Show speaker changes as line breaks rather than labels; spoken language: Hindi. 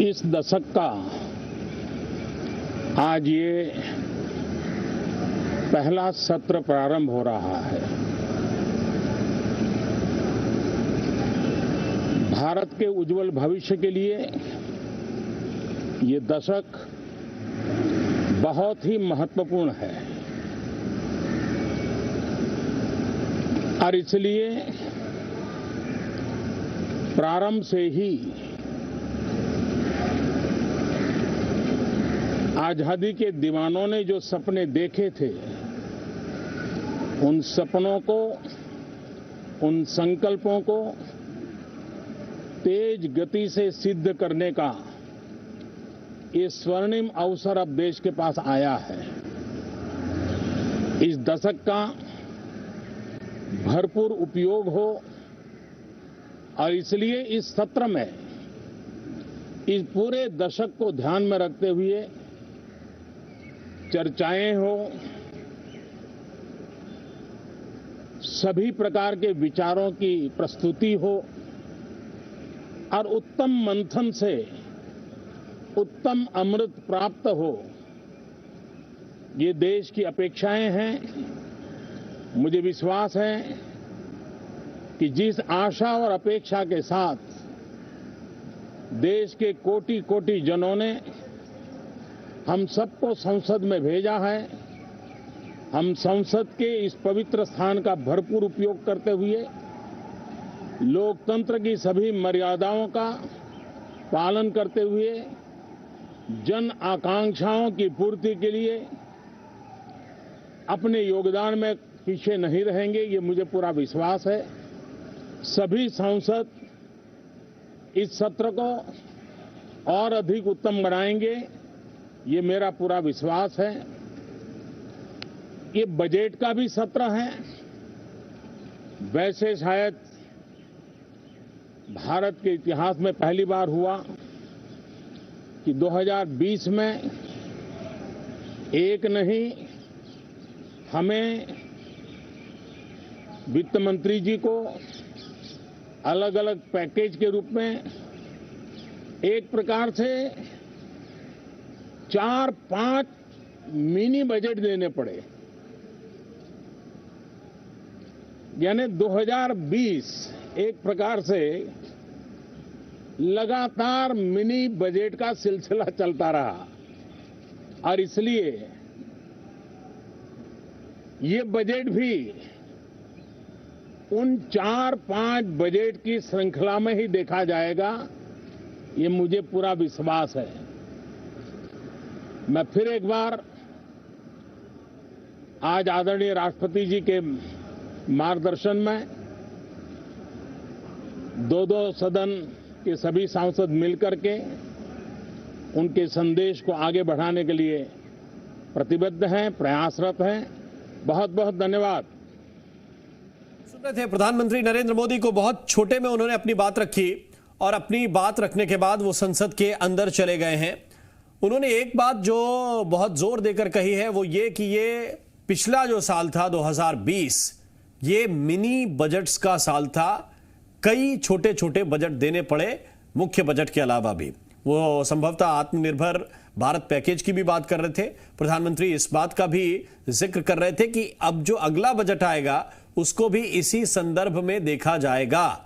इस दशक का आज ये पहला सत्र प्रारंभ हो रहा है। भारत के उज्जवल भविष्य के लिए ये दशक बहुत ही महत्वपूर्ण है और इसलिए प्रारंभ से ही आजादी के दीवानों ने जो सपने देखे थे, उन सपनों को, उन संकल्पों को तेज गति से सिद्ध करने का ये स्वर्णिम अवसर अब देश के पास आया है। इस दशक का भरपूर उपयोग हो और इसलिए इस सत्र में इस पूरे दशक को ध्यान में रखते हुए चर्चाएं हो, सभी प्रकार के विचारों की प्रस्तुति हो और उत्तम मंथन से उत्तम अमृत प्राप्त हो, ये देश की अपेक्षाएं हैं। मुझे विश्वास है कि जिस आशा और अपेक्षा के साथ देश के कोटि कोटि जनों ने हम सबको संसद में भेजा है, हम संसद के इस पवित्र स्थान का भरपूर उपयोग करते हुए लोकतंत्र की सभी मर्यादाओं का पालन करते हुए जन आकांक्षाओं की पूर्ति के लिए अपने योगदान में पीछे नहीं रहेंगे, ये मुझे पूरा विश्वास है। सभी सांसद इस सत्र को और अधिक उत्तम बनाएंगे, ये मेरा पूरा विश्वास है। ये बजट का भी सत्र है। वैसे शायद भारत के इतिहास में पहली बार हुआ कि 2020 में एक नहीं, हमें वित्त मंत्री जी को अलग अलग पैकेज के रूप में एक प्रकार से 4-5 मिनी बजट देने पड़े। यानी 2020 एक प्रकार से लगातार मिनी बजट का सिलसिला चलता रहा और इसलिए ये बजट भी उन 4-5 बजट की श्रृंखला में ही देखा जाएगा, ये मुझे पूरा विश्वास है। मैं फिर एक बार आज आदरणीय राष्ट्रपति जी के मार्गदर्शन में दो सदन के सभी सांसद मिलकर के उनके संदेश को आगे बढ़ाने के लिए प्रतिबद्ध हैं, प्रयासरत हैं। बहुत बहुत धन्यवाद।
सुन रहे थे प्रधानमंत्री नरेंद्र मोदी को, बहुत छोटे में उन्होंने अपनी बात रखी और अपनी बात रखने के बाद वो संसद के अंदर चले गए हैं। उन्होंने एक बात जो बहुत जोर देकर कही है वो ये कि ये पिछला जो साल था 2020, ये मिनी बजट्स का साल था। कई छोटे छोटे बजट देने पड़े मुख्य बजट के अलावा भी। वो संभवतः आत्मनिर्भर भारत पैकेज की भी बात कर रहे थे। प्रधानमंत्री इस बात का भी जिक्र कर रहे थे कि अब जो अगला बजट आएगा उसको भी इसी संदर्भ में देखा जाएगा।